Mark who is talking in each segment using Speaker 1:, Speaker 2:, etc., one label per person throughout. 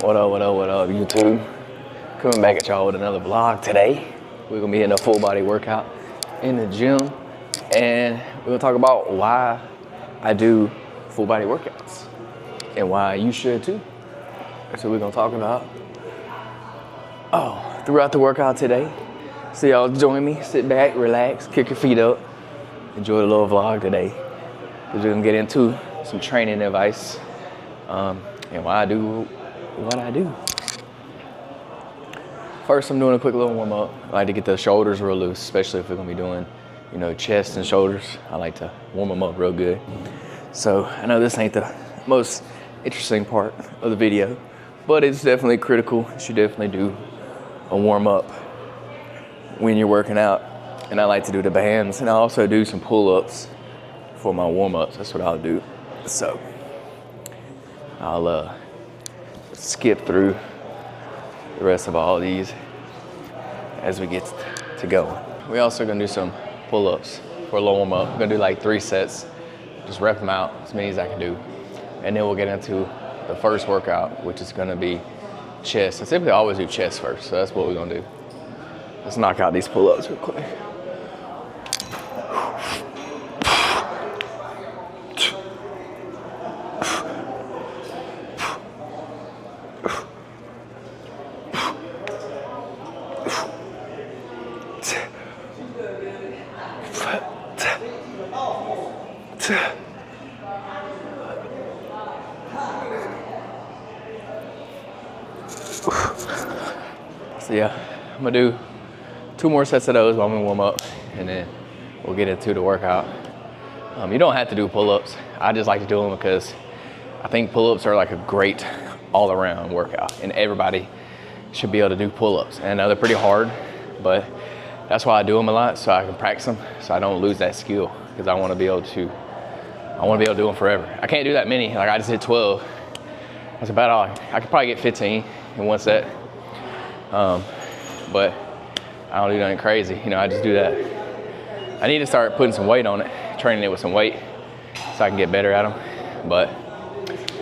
Speaker 1: What up, YouTube? Coming back at y'all with another vlog today. We're gonna be in a full body workout in the gym, and we're gonna talk about why I do full body workouts and why you should too. That's what we're gonna talk about. Throughout the workout today. So y'all join me, sit back, relax, kick your feet up, enjoy the little vlog today. We're gonna get into some training advice and why I do what I do. First, I'm doing a quick little warm up. I like to get the shoulders real loose, especially if we're gonna be doing, chest and shoulders. I like to warm them up real good. So I know this ain't the most interesting part of the video, but it's definitely critical. You should definitely do a warm up when you're working out. And I like to do the bands, and I also do some pull-ups for my warm-ups. That's what I'll do. So I'll skip through the rest of all these as we get to go. We also gonna do some pull-ups for a little warm-up. We're gonna do like 3 sets, just rep them out as many as I can do. And then we'll get into the first workout, which is gonna be chest. I typically always do chest first, so that's what we're gonna do. Let's knock out these pull-ups real quick. So yeah, I'm gonna do 2 more sets of those while I'm gonna warm up, and then we'll get into the workout. You don't have to do pull-ups. I just like to do them because I think pull-ups are like a great all-around workout, and everybody should be able to do pull-ups. And I know they're pretty hard, but that's why I do them a lot, so I can practice them, so I don't lose that skill, because I want to be able to do them forever. I can't do that many. Like, I just did 12. That's about all. I could probably get 15 in one set. But I don't do nothing crazy. I just do that. I need to start putting some weight on it, training it with some weight so I can get better at them. But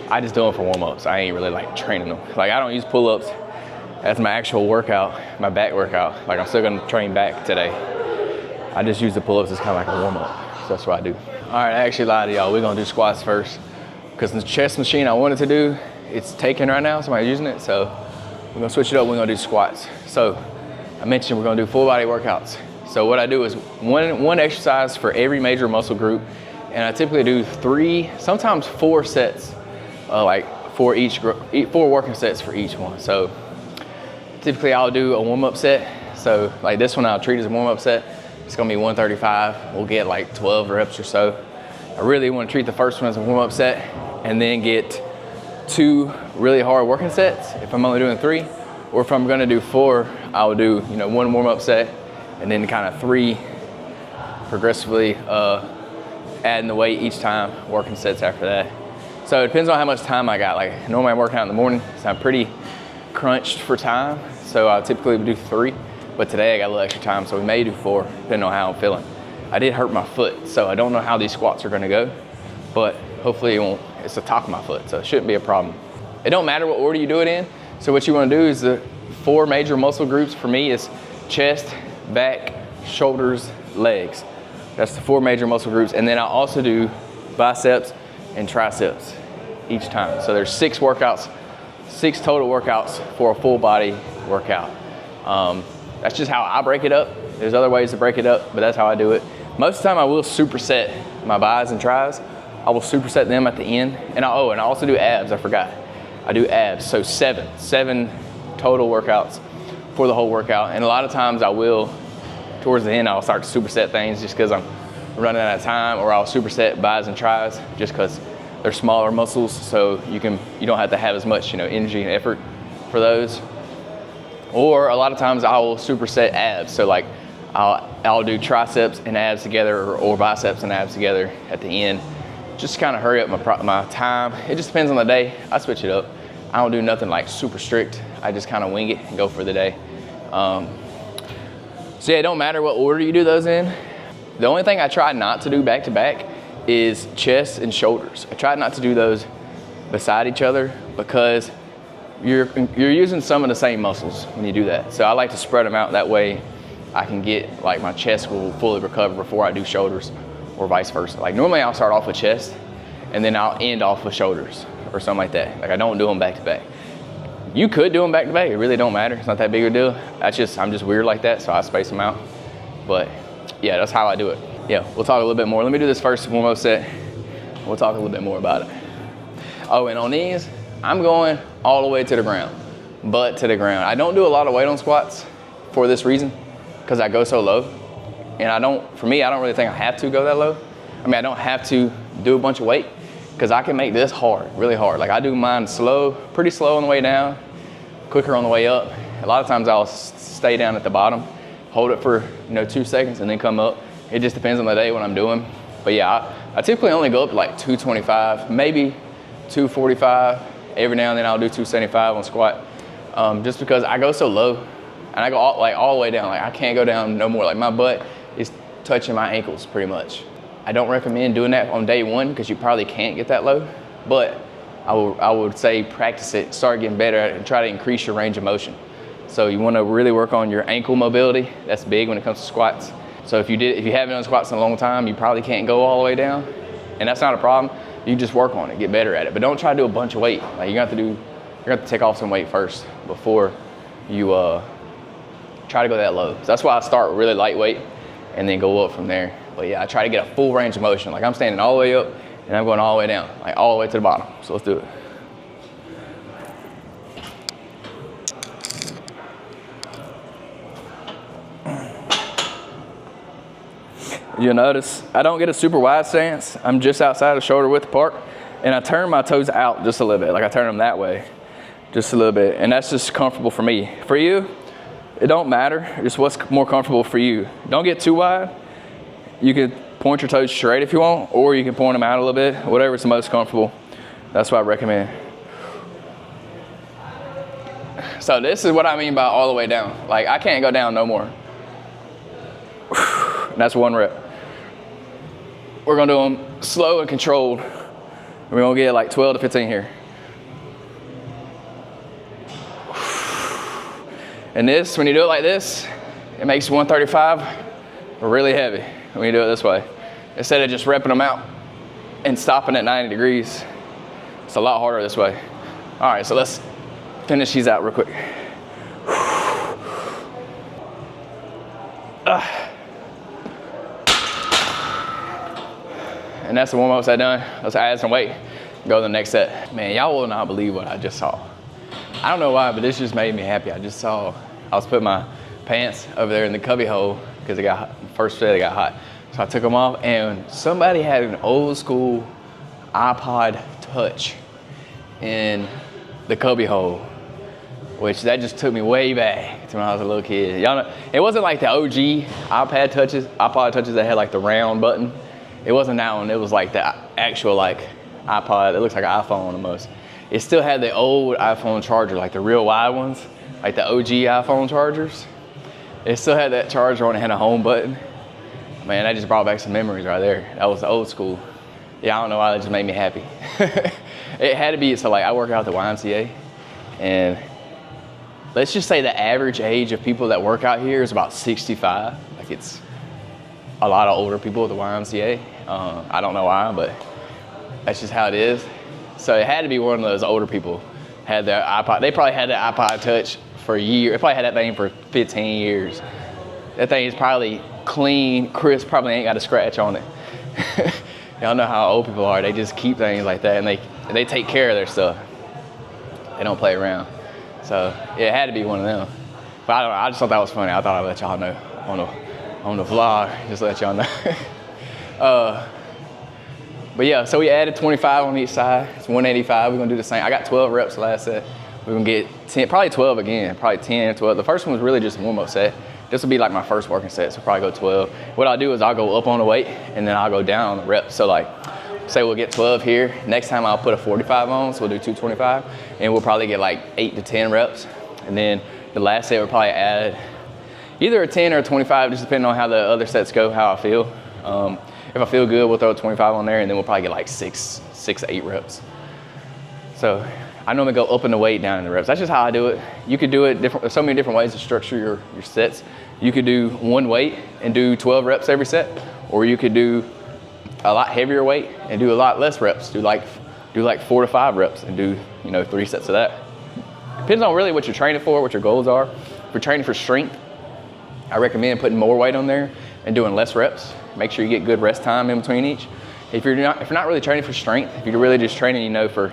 Speaker 1: I just do them for warm-ups. I ain't really like training them. Like, I don't use pull-ups as my actual workout, my back workout. Like, I'm still gonna train back today. I just use the pull-ups as kind of like a warm-up. So that's what I do. All right, I actually lied to y'all. We're gonna do squats first, because the chest machine I wanted to do, it's taken right now, somebody's using it. So we're gonna switch it up, we're gonna do squats. So I mentioned we're gonna do full body workouts. So what I do is one exercise for every major muscle group, and I typically do 3, sometimes 4 sets, like for each group, 4 working sets for each one. So typically I'll do a warm-up set. So like this one I'll treat as a warm-up set. It's gonna be 135. We'll get like 12 reps or so. I really wanna treat the first one as a warm-up set, and then get 2 really hard working sets if I'm only doing 3, or if I'm gonna do 4, I'll do 1 warm-up set, and then kind of 3 progressively adding the weight each time, working sets after that. So it depends on how much time I got. Like, normally I'm working out in the morning, so I'm pretty crunched for time, so I'll typically do 3, but today I got a little extra time, so we may do 4 depending on how I'm feeling. I did hurt my foot, so I don't know how these squats are gonna go, but hopefully it won't. It's the top of my foot, so it shouldn't be a problem. It don't matter what order you do it in. So what you wanna do is the 4 major muscle groups for me is chest, back, shoulders, legs. That's the 4 major muscle groups. And then I also do biceps and triceps each time. So there's 6 workouts, 6 total workouts for a full body workout. That's just how I break it up. There's other ways to break it up, but that's how I do it. Most of the time I will superset my bis and tris. I will superset them at the end. And I also do abs, I forgot. I do abs, so 7 total workouts for the whole workout. And a lot of times I will, towards the end, I'll start to superset things just because I'm running out of time, or I'll superset bis and tris just because they're smaller muscles, so you don't have to have as much energy and effort for those. Or a lot of times I will superset abs, so like I'll do triceps and abs together, or biceps and abs together at the end. Just kind of hurry up my time. It just depends on the day. I switch it up. I don't do nothing like super strict. I just kind of wing it and go for the day. So yeah, it don't matter what order you do those in. The only thing I try not to do back to back is chest and shoulders. I try not to do those beside each other because you're using some of the same muscles when you do that. So I like to spread them out, that way I can get, like, my chest will fully recover before I do shoulders, or vice versa. Like normally I'll start off with chest and then I'll end off with shoulders or something like that. Like I don't do them back to back. You could do them back to back, it really don't matter. It's not that big of a deal. I'm just weird like that, so I space them out. But yeah, that's how I do it. Yeah, we'll talk a little bit more. Let me do this first warm-up set. We'll talk a little bit more about it. Oh, and on these, I'm going all the way to the ground, butt to the ground. I don't do a lot of weight on squats for this reason, because I go so low. And for me, I don't really think I have to go that low. I mean, I don't have to do a bunch of weight, because I can make this hard, really hard. Like I do mine slow, pretty slow on the way down, quicker on the way up. A lot of times I'll stay down at the bottom, hold it for 2 seconds and then come up. It just depends on the day what I'm doing. But yeah, I typically only go up to like 225, maybe 245. Every now and then I'll do 275 on squat, just because I go so low and I go all the way down. Like I can't go down no more. Like my butt is touching my ankles pretty much. I don't recommend doing that on day one because you probably can't get that low, but I would say practice it, start getting better at it, and try to increase your range of motion. So you want to really work on your ankle mobility. That's big when it comes to squats. So if you haven't done squats in a long time, you probably can't go all the way down, and that's not a problem. You just work on it, get better at it, but don't try to do a bunch of weight. Like you're gonna have to take off some weight first before you try to go that low. So that's why I start really lightweight and then go up from there. But yeah, I try to get a full range of motion. Like I'm standing all the way up and I'm going all the way down, like all the way to the bottom. So let's do it. You'll notice I don't get a super wide stance. I'm just outside of shoulder width apart, and I turn my toes out just a little bit. Like I turn them that way, just a little bit, and that's just comfortable for me. For you, it don't matter. Just what's more comfortable for you. Don't get too wide. You can point your toes straight if you want, or you can point them out a little bit. Whatever's the most comfortable. That's what I recommend. So this is what I mean by all the way down. Like I can't go down no more. And that's one rep. We're gonna do them slow and controlled. We're gonna get like 12 to 15 here. And this, when you do it like this, it makes 135 really heavy when you do it this way. Instead of just repping them out and stopping at 90 degrees, it's a lot harder this way. All right, so let's finish these out real quick. And that's the warm-up set done. Let's add some weight, go to the next set. Man, y'all will not believe what I just saw. I don't know why, but this just made me happy. I was putting my pants over there in the cubby hole because it got hot. First set it got hot. So I took them off, and somebody had an old school iPod Touch in the cubby hole, which that just took me way back to when I was a little kid. Y'all know, it wasn't like the OG iPod Touches that had like the round button. It wasn't that one. It was like the actual like iPod. It looks like an iPhone almost. It still had the old iPhone charger, like the real wide ones, like the OG iPhone chargers. It still had that charger on it, had a home button. Man, that just brought back some memories right there. That was the old school. Yeah, I don't know why, that just made me happy. It had to be, so like I work out at the YMCA, and let's just say the average age of people that work out here is about 65. Like it's a lot of older people at the YMCA. I don't know why, but that's just how it is. So it had to be one of those older people had their iPod. They probably had the iPod Touch for a year. They probably had that thing for 15 years. That thing is probably clean, crisp, probably ain't got a scratch on it. Y'all know how old people are. They just keep things like that, and they take care of their stuff. They don't play around. So yeah, it had to be one of them. But I don't know, I just thought that was funny. I thought I'd let y'all know on the vlog, just let y'all know. But yeah, so we added 25 on each side. It's 185. We're gonna do the same. I got 12 reps last set. We're gonna get 10, probably 12 again, probably 10 or 12. The first one was really just a warm-up set. This will be like my first working set, so probably go 12. What I'll do is I'll go up on the weight and then I'll go down on the reps. So like, say we'll get 12 here. Next time I'll put a 45 on, so we'll do 225, and we'll probably get like 8 to 10 reps. And then the last set we'll probably add either a 10 or a 25, just depending on how the other sets go, how I feel. If I feel good, we'll throw a 25 on there, and then we'll probably get like 6 to 8 reps. So I normally go up in the weight, down in the reps. That's just how I do it. You could do it different. There's so many different ways to structure your sets. You could do one weight and do 12 reps every set, or you could do a lot heavier weight and do a lot less reps. Do like 4 to 5 reps and do 3 sets of that. Depends on really what you're training for, what your goals are. If you're training for strength, I recommend putting more weight on there and doing less reps. Make sure you get good rest time in between each. If you're not really training for strength, if you're really just training, for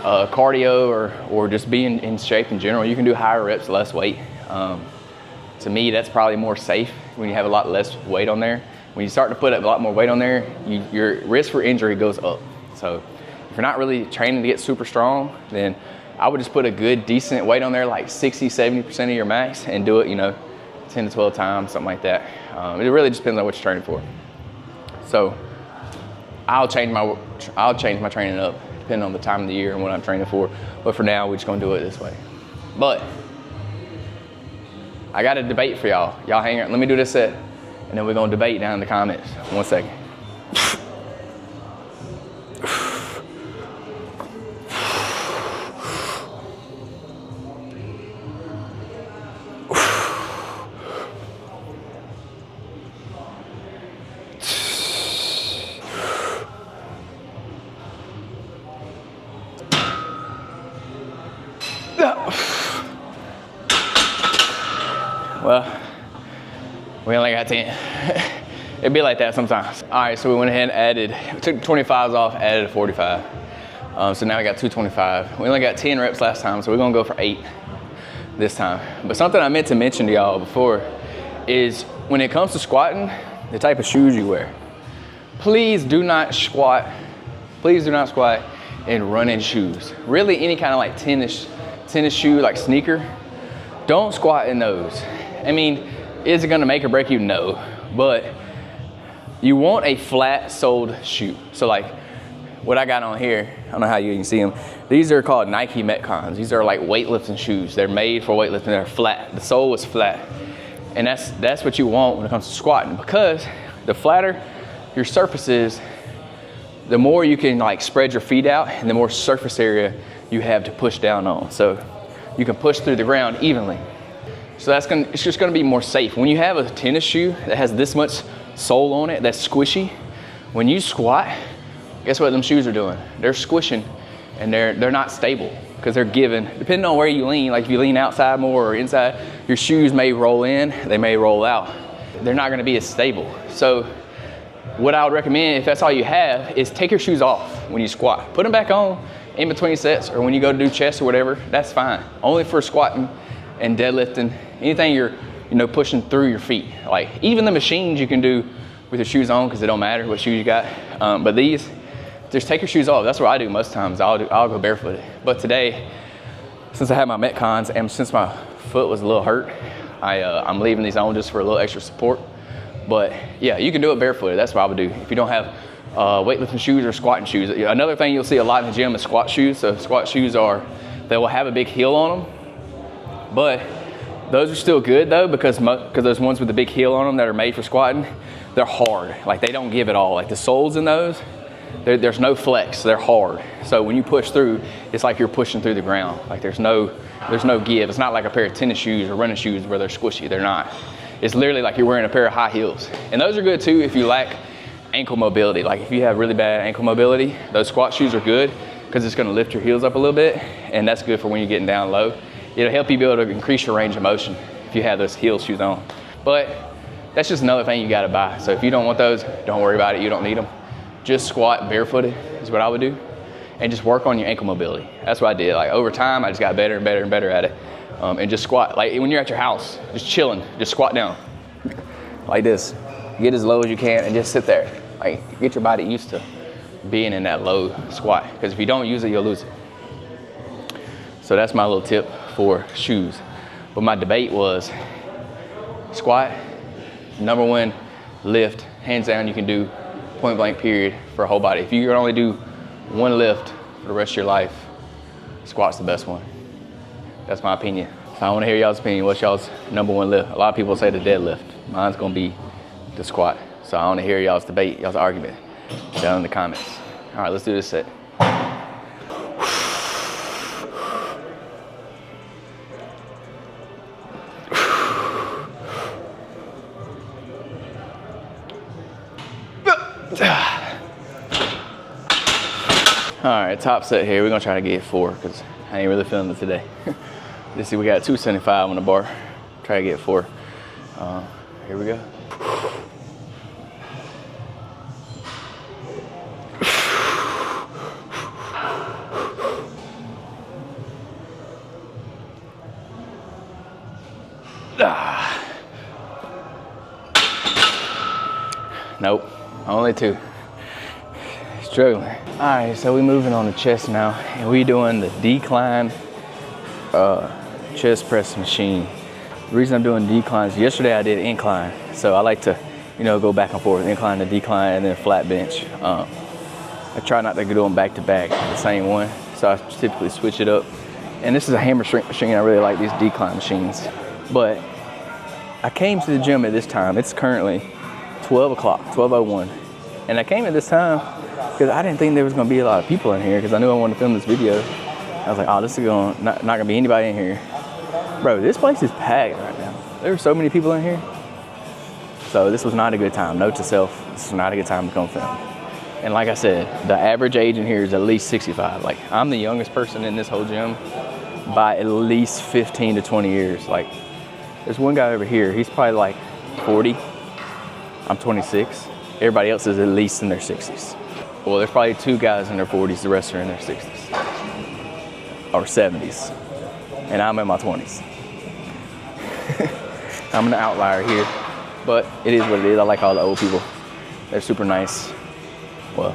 Speaker 1: cardio or just being in shape in general, you can do higher reps, less weight. To me, that's probably more safe when you have a lot less weight on there. When you start to put a lot more weight on there, your risk for injury goes up. So if you're not really training to get super strong, then I would just put a good, decent weight on there, like 60, 70% of your max, and do it, 10 to 12 times, something like that. It really just depends on what you're training for. So I'll change my training up depending on the time of the year and what I'm training for. But for now, we're just gonna do it this way. But I got a debate for y'all. Y'all hang out. Let me do this set, and then we're gonna debate down in the comments. 1 second. Well, we only got 10. It'd be like that sometimes. All right, so we went ahead and took the 25s off, added a 45. So now we got 225. We only got 10 reps last time, so we're gonna go for 8 this time. But something I meant to mention to y'all before is when it comes to squatting, the type of shoes you wear. Please do not squat in running shoes. Really any kind of like tennis shoe, like sneaker, don't squat in those. I mean, is it gonna make or break you? No, but you want a flat soled shoe. So like what I got on here, I don't know how you can see them. These are called Nike Metcons. These are like weightlifting shoes. They're made for weightlifting, they're flat. The sole is flat. And that's what you want when it comes to squatting, because the flatter your surface is, the more you can like spread your feet out and the more surface area you have to push down on. So you can push through the ground evenly. So it's just gonna be more safe. When you have a tennis shoe that has this much sole on it, that's squishy, when you squat, guess what them shoes are doing? They're squishing and they're not stable, because they're given, depending on where you lean, like if you lean outside more or inside, your shoes may roll in, they may roll out. They're not gonna be as stable. So what I would recommend, if that's all you have, is take your shoes off when you squat. Put them back on in between sets, or when you go to do chest or whatever, that's fine. Only for squatting and deadlifting, anything you're pushing through your feet. Like even the machines you can do with your shoes on, because it don't matter what shoes you got. But these, just take your shoes off. That's what I do most times. I'll go barefooted. But today, since I had my Metcons and since my foot was a little hurt, I'm leaving these on just for a little extra support. But yeah, you can do it barefooted. That's what I would do. If you don't have weightlifting shoes or squatting shoes. Another thing you'll see a lot in the gym is squat shoes. So squat shoes they will have a big heel on them, but those are still good though, because those ones with the big heel on them that are made for squatting, they're hard. Like they don't give it all. Like the soles in those, there's no flex. They're hard. So when you push through, it's like you're pushing through the ground. Like there's no give. It's not like a pair of tennis shoes or running shoes where they're squishy. They're not. It's literally like you're wearing a pair of high heels. And those are good too if you lack ankle mobility. Like if you have really bad ankle mobility, those squat shoes are good because it's gonna lift your heels up a little bit, and that's good for when you're getting down low. It'll help you be able to increase your range of motion if you have those heel shoes on. But that's just another thing you gotta buy. So if you don't want those, don't worry about it, you don't need them. Just squat barefooted is what I would do, and just work on your ankle mobility. That's what I did. Like over time, I just got better and better and better at it. And just squat. Like when you're at your house, just chilling, just squat down like this. Get as low as you can and just sit there. Like get your body used to being in that low squat, because if you don't use it, you'll lose it. So that's my little tip for shoes. But my debate was squat, number one lift, hands down, you can do point blank period for a whole body. If you can only do one lift for the rest of your life, squat's the best one. That's my opinion. So I want to hear y'all's opinion. What's y'all's number one lift? A lot of people say the deadlift. Mine's gonna be the squat. So I want to hear y'all's debate, y'all's argument down in the comments. All right, let's do this set. All right, top set here. We're gonna try to get 4 because I ain't really feeling it today. Let's see, we got 275 on the bar. Try to get 4. Here we go. Nope, only 2. Struggling. All right, so we moving on to chest now, and we doing the decline chest press machine. The reason I'm doing declines, yesterday I did incline, so I like to, you know, go back and forth, incline to decline, and then flat bench. I try not to do them back to back, the same one, so I typically switch it up. And this is a hammer strength machine. I really like these decline machines. But I came to the gym at this time. It's currently 12 o'clock, 12:01. And I came at this time because I didn't think there was gonna be a lot of people in here because I knew I wanted to film this video. I was like, oh, this is not gonna be anybody in here. Bro, this place is packed right now. There were so many people in here. So this was not a good time. Note to self, this is not a good time to come film. And like I said, the average age in here is at least 65. Like, I'm the youngest person in this whole gym by at least 15 to 20 years. Like, there's one guy over here, he's probably like 40. I'm 26. Everybody else is at least in their 60s. Well, there's probably 2 guys in their 40s, the rest are in their 60s or 70s. And I'm in my 20s. I'm an outlier here, but it is what it is. I like all the old people. They're super nice. Well,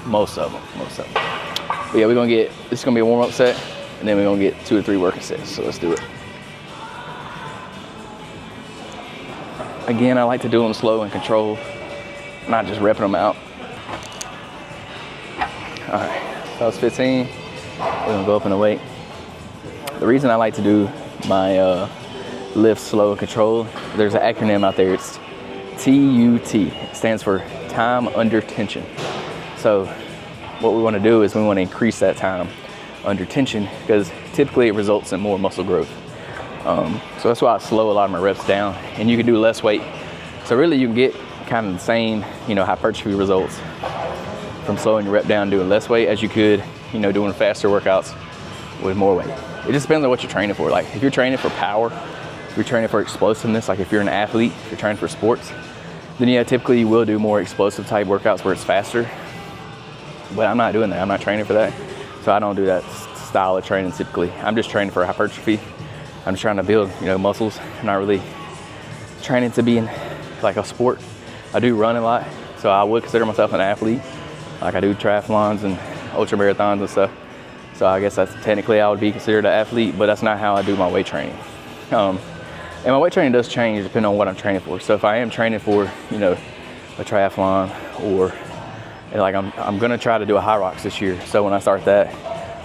Speaker 1: most of them. But yeah, this is gonna be a warm-up set, and then we're gonna get 2 or 3 working sets, so let's do it. Again, I like to do them slow and controlled, not just repping them out. All right, that was 15. We're gonna go up in the weight. The reason I like to do my lift slow and controlled, there's an acronym out there, it's TUT. It stands for time under tension. So what we wanna do is we wanna increase that time under tension because typically it results in more muscle growth. So that's why I slow a lot of my reps down, and you can do less weight. So really you can get kind of the same, you know, hypertrophy results from slowing your rep down, doing less weight as you could, you know, doing faster workouts with more weight. It just depends on what you're training for. Like if you're training for power, if you're training for explosiveness, like if you're an athlete, if you're training for sports, then yeah, typically you will do more explosive type workouts where it's faster. But I'm not doing that. I'm not training for that. So I don't do that style of training typically. I'm just training for hypertrophy. I'm just trying to build, you know, muscles. I'm not really training to be in like a sport. I do run a lot, so I would consider myself an athlete. Like I do triathlons and ultra marathons and stuff. So I guess that's technically I would be considered an athlete, but that's not how I do my weight training. And my weight training does change depending on what I'm training for. So if I am training for, you know, a triathlon, or like I'm gonna try to do a high rocks this year. So when I start that,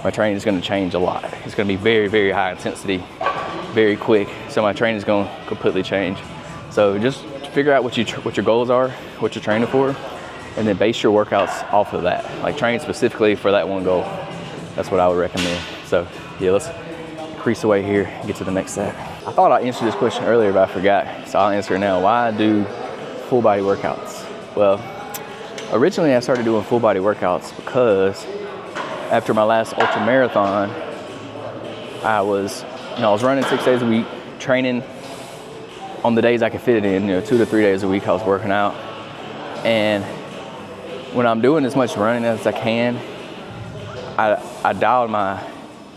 Speaker 1: my training is gonna change a lot. It's gonna be very, very high intensity, very quick. So my training is gonna completely change. So just figure out what your goals are, what you're training for, and then base your workouts off of that. Like train specifically for that one goal. That's what I would recommend. So yeah, let's increase the weight here and get to the next set. I thought I answered this question earlier, but I forgot. So I'll answer it now. Why do full body workouts? Well, originally I started doing full body workouts because after my last ultra marathon, I was running 6 days a week, training on the days I could fit it in, 2 to 3 days a week I was working out. And when I'm doing as much running as I can, I dialed my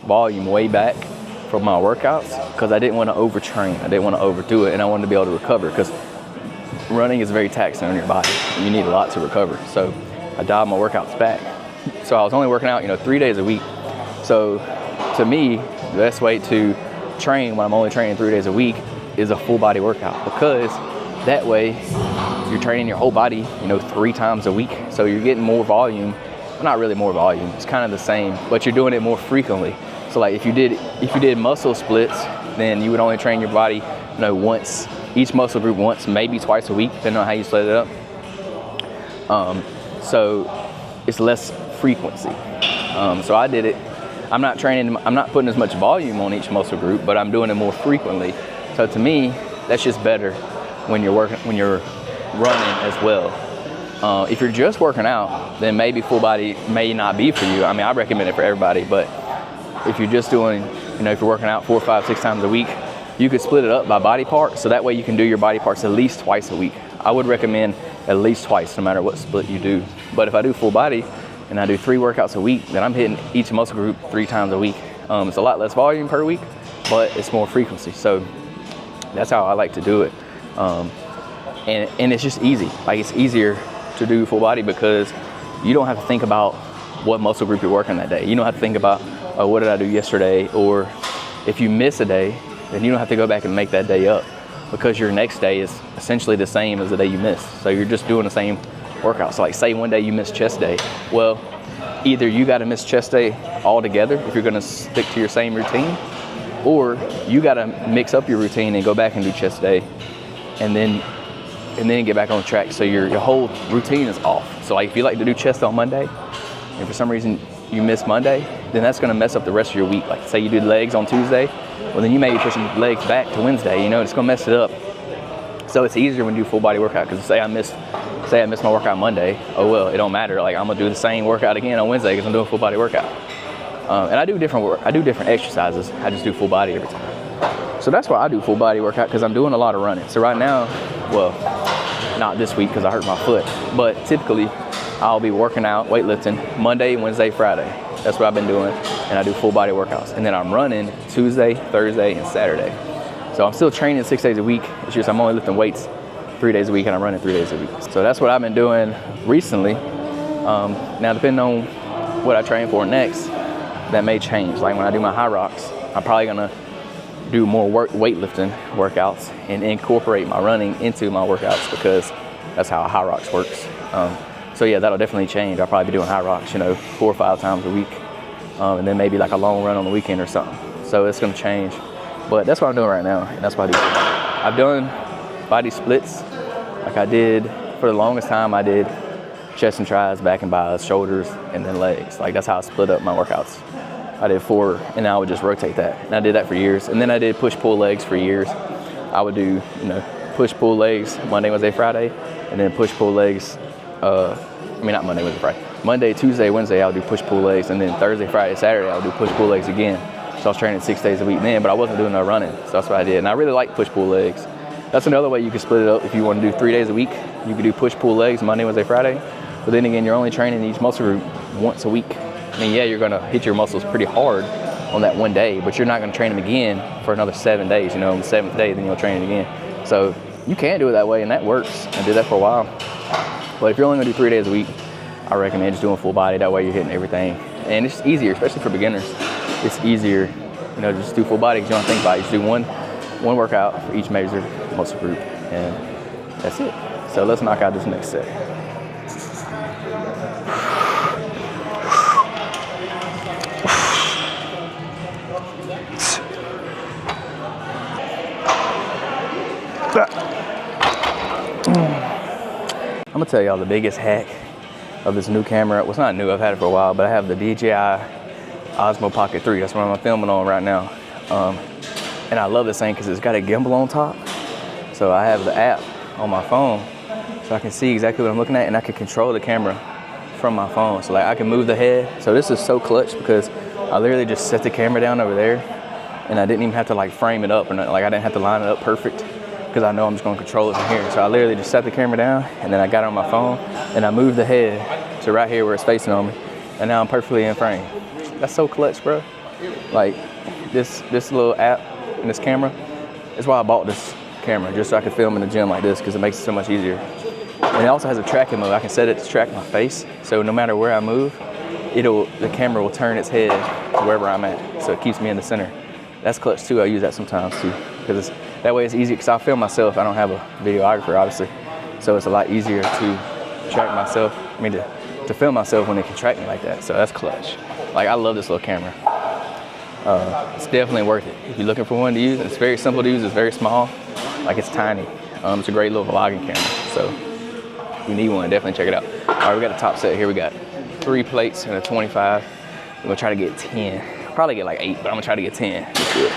Speaker 1: volume way back from my workouts because I didn't want to overtrain. I didn't want to overdo it, and I wanted to be able to recover because running is very taxing on your body and you need a lot to recover. So I dialed my workouts back. So I was only working out, 3 days a week. So to me, the best way to train when I'm only training 3 days a week is a full body workout, because that way you're training your whole body, 3 times a week. So you're getting more volume. Well, not really more volume, it's kind of the same, but you're doing it more frequently. So like if you did muscle splits, then you would only train your body, once, each muscle group once, maybe twice a week, depending on how you split it up. So it's less frequency. So I did it. I'm not putting as much volume on each muscle group, but I'm doing it more frequently. So to me, that's just better when you're running as well. If you're just working out, then maybe full body may not be for you. I mean, I recommend it for everybody, but if you're just doing, if you're working out 4, 5, 6 times a week, you could split it up by body part, so that way you can do your body parts at least twice a week. I would recommend at least twice, no matter what split you do. But if I do full body and I do 3 workouts a week, then I'm hitting each muscle group 3 times a week. It's a lot less volume per week, but it's more frequency. So that's how I like to do it. And it's just easy. Like, it's easier to do full body because you don't have to think about what muscle group you're working that day. You don't have to think about, oh, what did I do yesterday? Or if you miss a day, then you don't have to go back and make that day up, because your next day is essentially the same as the day you missed. So you're just doing the same workout. So like, say one day you miss chest day. Well, either you got to miss chest day altogether if you're going to stick to your same routine, or you got to mix up your routine and go back and do chest day, and then get back on track. So your whole routine is off. So like, if you like to do chest on Monday, and for some reason you miss Monday, then that's going to mess up the rest of your week. Like, say you do legs on Tuesday, well, then you may be pushing legs back to Wednesday. It's going to mess it up. So it's easier when you do full body workout, because say I missed my workout Monday, oh well, it don't matter. Like, I'm gonna do the same workout again on Wednesday because I'm doing full body workout. And I do different exercises. I just do full body every time. So that's why I do full body workout, because I'm doing a lot of running. So right now, well, not this week because I hurt my foot, but typically I'll be working out, weightlifting Monday, Wednesday, Friday. That's what I've been doing, and I do full body workouts. And then I'm running Tuesday, Thursday, and Saturday. So I'm still training 6 days a week. It's just I'm only lifting weights 3 days a week, and I'm running 3 days a week. So that's what I've been doing recently. Now, depending on what I train for next, that may change. Like, when I do my high rocks, I'm probably gonna do more weightlifting workouts and incorporate my running into my workouts, because that's how high rocks works. So yeah, that'll definitely change. I'll probably be doing high rocks, 4 or 5 times a week, and then maybe like a long run on the weekend or something. So it's gonna change, but that's what I'm doing right now, and that's what I do. I've done body splits. Like, I did, for the longest time, I did chest and tries, back and bis, shoulders, and then legs. Like, that's how I split up my workouts. I did 4, and I would just rotate that. And I did that for years. And then I did push-pull legs for years. I would do, push-pull legs Monday, Wednesday, Friday, and then push-pull legs, not Monday, Wednesday, Friday. Monday, Tuesday, Wednesday, I would do push-pull legs, and then Thursday, Friday, Saturday, I would do push-pull legs again. So I was training 6 days a week then, but I wasn't doing no running. So that's what I did. And I really like push-pull legs. That's another way you can split it up. If you want to do 3 days a week, you can do push-pull legs Monday, Wednesday, Friday. But then again, you're only training each muscle group once a week. I mean, yeah, you're going to hit your muscles pretty hard on that one day, but you're not going to train them again for another 7 days. On the 7th day, then you'll train it again. So you can do it that way, and that works. I did that for a while. But if you're only going to do 3 days a week, I recommend just doing full body. That way you're hitting everything. And it's easier, especially for beginners. It's easier, just do full body because you don't think about it. You just do one workout for each major muscle group, and that's it. So let's knock out this next set. I'm gonna tell y'all the biggest hack of this new camera. Well, it's not new, I've had it for a while, but I have the DJI Osmo Pocket 3. That's what I'm filming on right now. And I love this thing because it's got a gimbal on top. So I have the app on my phone so I can see exactly what I'm looking at, and I can control the camera from my phone. So like, I can move the head. So this is so clutch because I literally just set the camera down over there, and I didn't even have to like frame it up or nothing. Like, I didn't have to line it up perfect because I know I'm just gonna control it from here. So I literally just set the camera down, and then I got it on my phone, and I moved the head to right here where it's facing on me, and now I'm perfectly in frame. That's so clutch, bro. Like, this little app and this camera, that's why I bought this camera, just so I could film in the gym like this, because it makes it so much easier. And it also has a tracking mode. I can set it to track my face, so no matter where I move, the camera will turn its head to wherever I'm at, so it keeps me in the center. That's clutch too. I use that sometimes too, because that way it's easy, because I film myself. I don't have a videographer, obviously, so it's a lot easier to track myself. To film myself when it can track me like that. So that's clutch. Like, I love this little camera. It's definitely worth it. If you're looking for one to use, it's very simple to use. It's very small. Like, it's tiny. It's a great little vlogging camera. So if you need one, definitely check it out. All right, we got the top set here. We got 3 plates and a 25. We're gonna try to get 10. Probably get like 8, but I'm gonna try to get 10. Let's do it.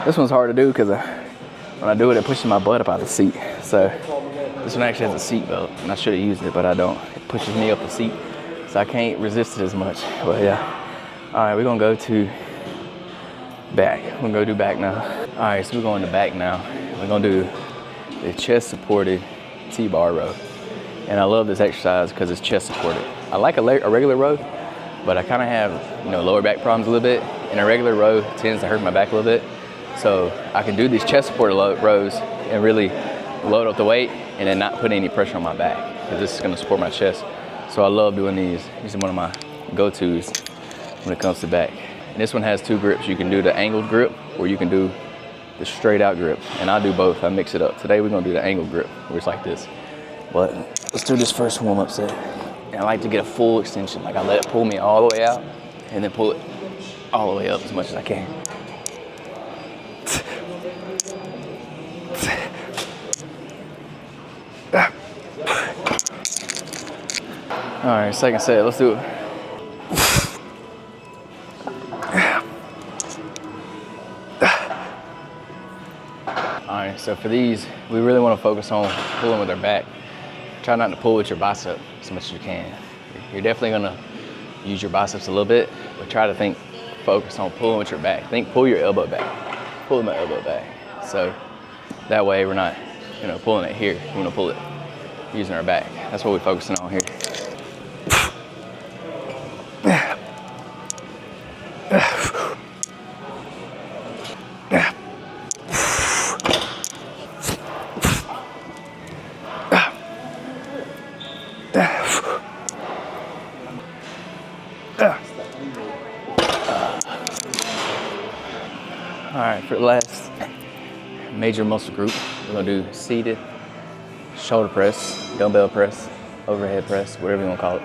Speaker 1: This one's hard to do because when I do it, it pushes my butt up out the seat. So this one actually has a seat belt, and I should have used it, but I don't. It pushes me up the seat, so I can't resist it as much. But yeah. All right, we're gonna go to back. We're gonna go do back now. All right, so we're going to back now. We're gonna do the chest supported T-bar row. And I love this exercise because it's chest supported. I like a regular row, but I kind of have, lower back problems a little bit. And a regular row tends to hurt my back a little bit. So I can do these chest supported rows and really load up the weight and then not put any pressure on my back, because this is gonna support my chest. So I love doing these. These are one of my go-tos when it comes to back. And this one has 2 grips. You can do the angled grip or you can do the straight out grip. And I do both, I mix it up. Today we're gonna do the angled grip, where it's like this. But let's do this first warm-up set. And I like to get a full extension. Like I let it pull me all the way out and then pull it all the way up as much as I can. All right, second set, let's do it. All right, so for these, we really want to focus on pulling with our back. Try not to pull with your bicep as much as you can. You're definitely gonna use your biceps a little bit, but try to focus on pulling with your back. Pull your elbow back. Pull my elbow back. So that way we're not, pulling it here. We wanna pull it using our back. That's what we're focusing on here. All right, for the last major muscle group, we're gonna do seated shoulder press, dumbbell press, overhead press, whatever you wanna call it.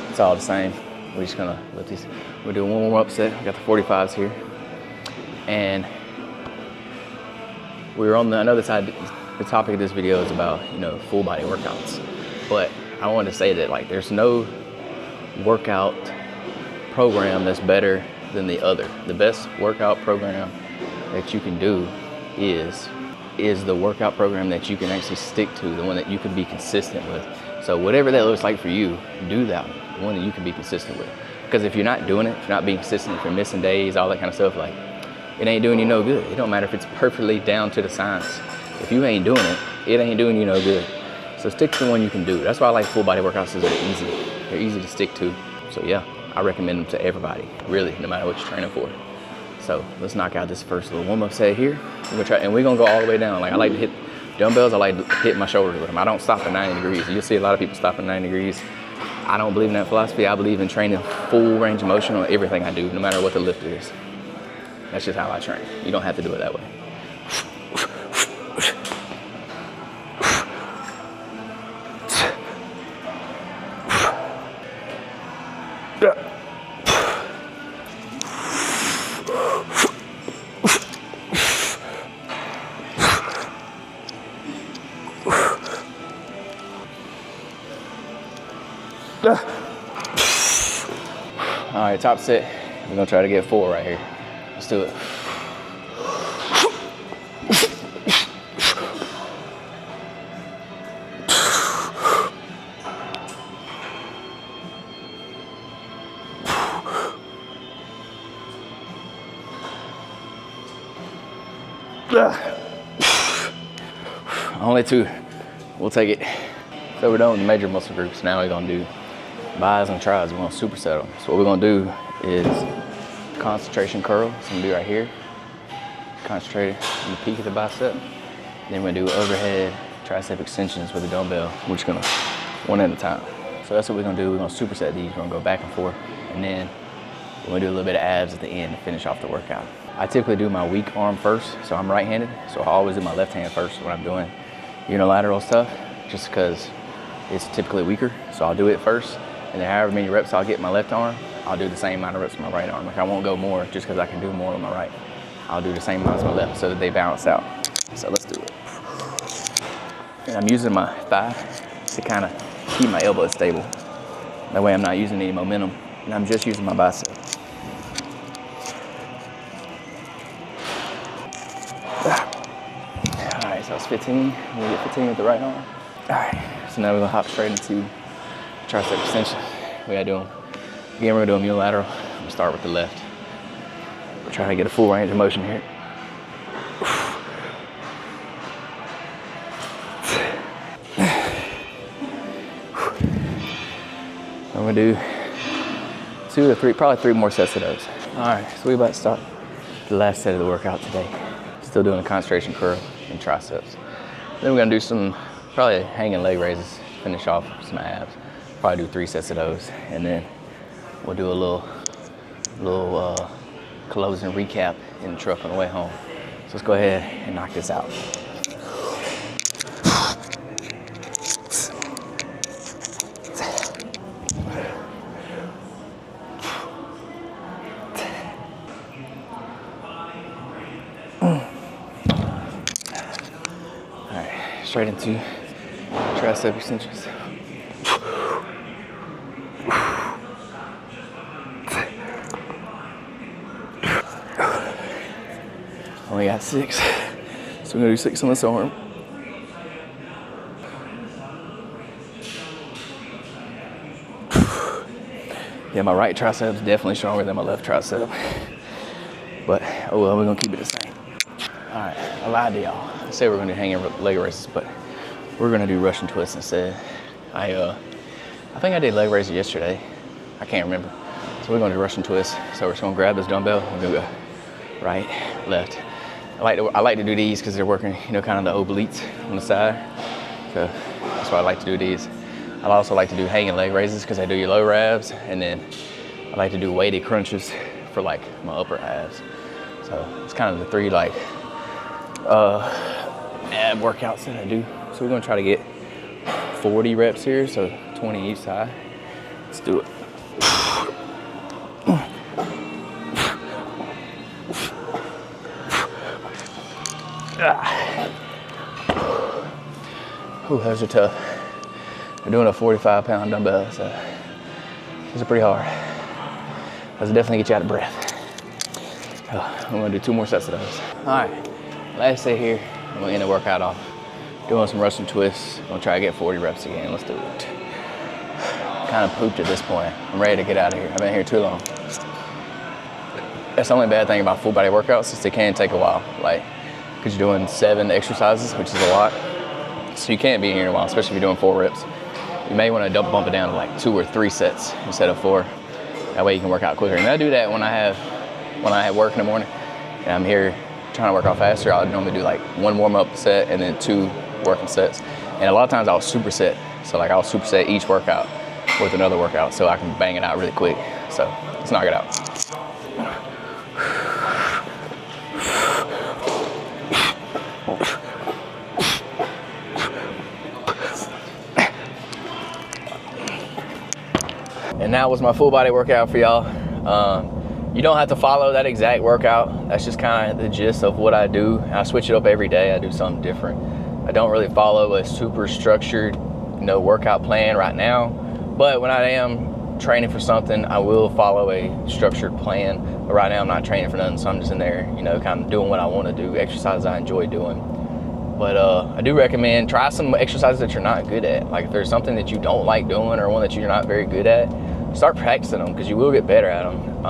Speaker 1: It's all the same. We're just gonna lift these. We're doing one more up set. We got the 45s here. And we're on another side. The topic of this video is about, full body workouts. But I wanted to say that there's no workout program that's better than the other. The best workout program that you can do is the workout program that you can actually stick to, the one that you can be consistent with. So whatever that looks like for you, do that one, the one that you can be consistent with. Because if you're not doing it, if you're not being consistent, if you're missing days, all that kind of stuff, it ain't doing you no good. It don't matter if it's perfectly down to the science. If you ain't doing it, it ain't doing you no good. So stick to the one you can do. That's why I like full body workouts, is they're easy. They're easy to stick to. So yeah, I recommend them to everybody, really, no matter what you're training for. So let's knock out this first little warm-up set here. We're gonna try, and we're gonna go all the way down. I like to hit dumbbells. I like to hit my shoulders with them. I don't stop at 90 degrees. You'll see a lot of people stop at 90 degrees. I don't believe in that philosophy. I believe in training full range of motion on everything I do, no matter what the lift is. That's just how I train. You don't have to do it that way. All right, top set. We're gonna try to get 4 right here. Let's do it. Only 2. We'll take it. So we're done with the major muscle groups. Now we're gonna do bis and tris. We're gonna superset them. So what we're gonna do is concentration curl. So I'm gonna do right here. Concentrate on the peak of the bicep. Then we're gonna do overhead tricep extensions with a dumbbell. We're just gonna one at a time. So that's what we're gonna do. We're gonna superset these. We're gonna go back and forth. And then we're gonna do a little bit of abs at the end to finish off the workout. I typically do my weak arm first. So I'm right-handed. So I always do my left hand first when I'm doing unilateral stuff, just because it's typically weaker. So I'll do it first. And then however many reps I'll get my left arm, I'll do the same amount of reps with my right arm. I won't go more just because I can do more with my right. I'll do the same amount as my left so that they balance out. So let's do it. And I'm using my thigh to kind of keep my elbow stable. That way I'm not using any momentum, and I'm just using my bicep. All right, so that's 15. We get 15 with the right arm. All right, so now we're gonna hop straight into tricep extension. We gotta do them. Again, we're gonna do them unilateral. I'm gonna start with the left. We're trying to get a full range of motion here. I'm gonna do 2 or 3, probably 3 more sets of those. All right, so we about to start the last set of the workout today. Still doing a concentration curl and triceps. Then we're gonna do some probably hanging leg raises, finish off some abs. Probably do 3 sets of those, and then we'll do a little closing recap in the truck on the way home. So let's go ahead and knock this out. All right, straight into tricep extensions. Only got 6, so we're gonna do 6 on this arm. Yeah, my right tricep is definitely stronger than my left tricep, but oh well, we're gonna keep it the same. All right, I lied to y'all. I said we're gonna do hanging leg raises, but we're gonna do Russian twists instead. I think I did leg raises yesterday. I can't remember. So we're gonna do Russian twists. So we're just gonna grab this dumbbell. We're gonna go right, left. I like to do these because they're working, you know, kind of the obliques on the side. So that's why I like to do these. I also like to do hanging leg raises because I do your lower abs, and then I like to do weighted crunches for like my upper abs. So it's kind of the 3 like ab workouts that I do. So we're gonna try to get 40 reps here, so 20 each side. Let's do it. Ooh, those are tough. We're doing a 45-pound dumbbell, so those are pretty hard. Those will definitely get you out of breath. I'm gonna do 2 more sets of those. All right, last set here. I'm gonna end the workout off doing some Russian twists. I'm gonna try to get 40 reps again. Let's do it. Kind of pooped at this point. I'm ready to get out of here. I've been here too long. That's the only bad thing about full body workouts is they can take a while. Like, because you're doing 7 exercises, which is a lot. So you can't be here in a while, especially if you're doing 4 reps. You may want to bump it down to like 2 or 3 sets instead of 4. That way you can work out quicker. And I do that when I have work in the morning and I'm here trying to work out faster. I'll normally do like 1 warm-up set and then 2 working sets. And a lot of times I'll superset. So like I'll superset each workout with another workout so I can bang it out really quick. So let's knock it out. And that was my full body workout for y'all. You don't have to follow that exact workout. That's just kind of the gist of what I do. I switch it up every day. I do something different. I don't really follow a super structured, workout plan right now. But when I am training for something, I will follow a structured plan. But right now I'm not training for nothing, so I'm just in there, kind of doing what I want to do, exercises I enjoy doing. But I do recommend try some exercises that you're not good at. Like if there's something that you don't like doing or one that you're not very good at, start practicing them because you will get better at them.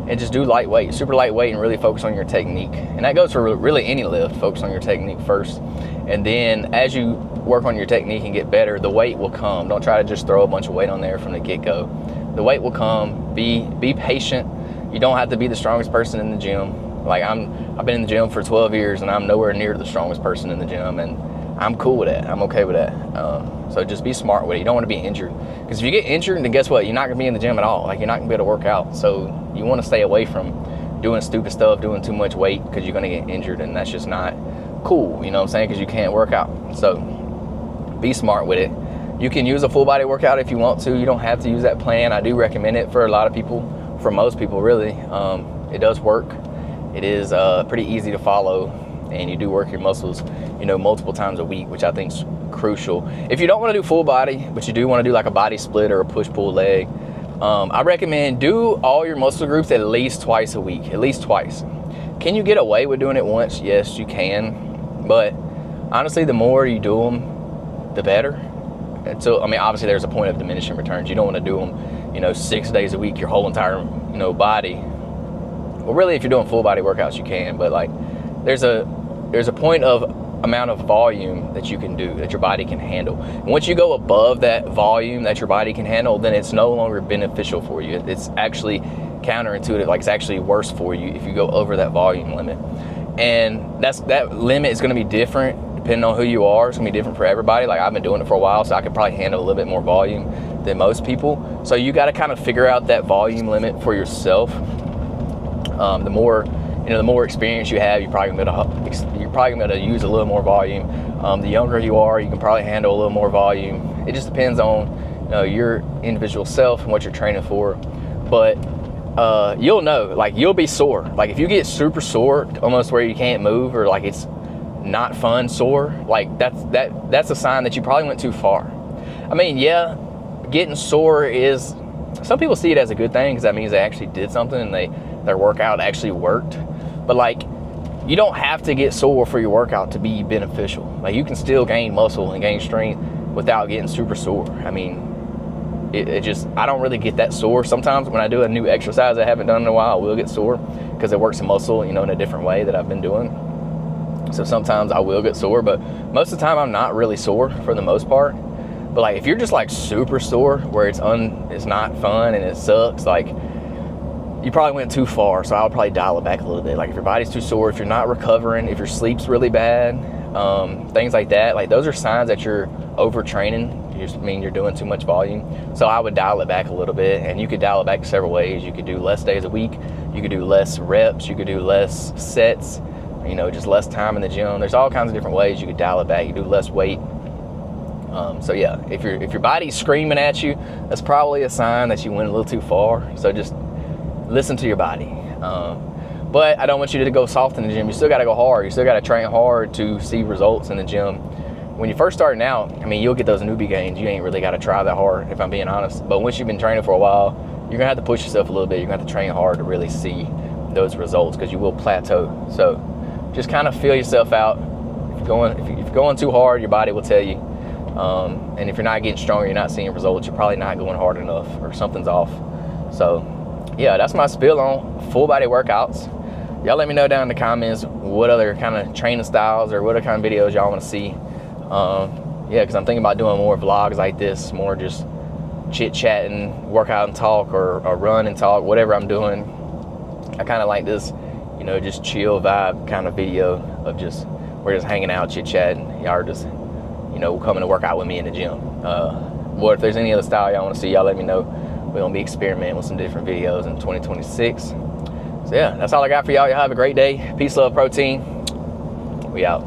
Speaker 1: And just do lightweight, super lightweight, and really focus on your technique. And that goes for really any lift. Focus on your technique first. And then as you work on your technique and get better, the weight will come. Don't try to just throw a bunch of weight on there from the get-go. The weight will come. Be patient. You don't have to be the strongest person in the gym. Like I've been in the gym for 12 years and I'm nowhere near the strongest person in the gym, and I'm cool with that. I'm okay with that. So just be smart with it. You don't want to be injured. Because if you get injured, then guess what? You're not going to be in the gym at all. Like you're not going to be able to work out. So you want to stay away from doing stupid stuff, doing too much weight, because you're going to get injured, and that's just not cool. You know what I'm saying? Because you can't work out. So be smart with it. You can use a full body workout if you want to. You don't have to use that plan. I do recommend it for a lot of people, for most people really. It does work. It is pretty easy to follow, and you do work your muscles, multiple times a week, which I think is crucial. If you don't want to do full body, but you do want to do like a body split or a push-pull leg, I recommend do all your muscle groups at least twice a week, at least twice. Can you get away with doing it once? Yes, you can. But honestly, the more you do them, the better. And so, I mean, obviously there's a point of diminishing returns. You don't want to do them, 6 days a week, your whole entire, body. Well, really, if you're doing full body workouts, you can. But like, there's a point of amount of volume that you can do, that your body can handle. And once you go above that volume that your body can handle, then it's no longer beneficial for you. It's actually counterintuitive, like it's actually worse for you if you go over that volume limit. And that limit is going to be different depending on who you are. It's going to be different for everybody. Like, I've been doing it for a while, so I can probably handle a little bit more volume than most people. So you got to kind of figure out that volume limit for yourself. The more experience you have, you're probably going to use a little more volume. The younger you are, you can probably handle a little more volume. It just depends on your individual self and what you're training for. But you'll know, like, you'll be sore. Like, if you get super sore, almost where you can't move, or like it's not fun sore, like that's a sign that you probably went too far. I mean, yeah, getting sore is, some people see it as a good thing because that means they actually did something and their workout actually worked. But like, you don't have to get sore for your workout to be beneficial. Like, you can still gain muscle and gain strength without getting super sore. I mean, I don't really get that sore. Sometimes when I do a new exercise I haven't done in a while, I will get sore because it works a muscle, in a different way that I've been doing. So sometimes I will get sore, but most of the time I'm not really sore for the most part. But like, if you're just like super sore where it's not fun and it sucks, like, you probably went too far. So I'll probably dial it back a little bit. Like, if your body's too sore, if you're not recovering, if your sleep's really bad, things like that, like, those are signs that you're overtraining. You're doing too much volume. So I would dial it back a little bit, and you could dial it back several ways. You could do less days a week. You could do less reps. You could do less sets, just less time in the gym. There's all kinds of different ways you could dial it back. You do less weight. So yeah, if your body's screaming at you, that's probably a sign that you went a little too far. So just listen to your body. But I don't want you to go soft in the gym. You still got to go hard. You still got to train hard to see results in the gym. When you're first starting out, I mean, you'll get those newbie gains. You ain't really got to try that hard, if I'm being honest. But once you've been training for a while, you're going to have to push yourself a little bit. You're going to have to train hard to really see those results, because you will plateau. So just kind of feel yourself out. If you're going too hard, your body will tell you. And if you're not getting stronger, you're not seeing results, you're probably not going hard enough, or something's off. So yeah, that's my spiel on full body workouts. Y'all let me know down in the comments what other kind of training styles or what other kind of videos y'all want to see. Yeah, because I'm thinking about doing more vlogs like this, more just chit-chatting, workout and talk, or run and talk, whatever I'm doing. I kind of like this, just chill vibe kind of video of just, we're just hanging out, chit-chatting. Y'all are just, coming to work out with me in the gym. What if there's any other style y'all want to see, y'all let me know. We're going to be experimenting with some different videos in 2026. So yeah, that's all I got for y'all. Y'all have a great day. Peace, love, protein. We out.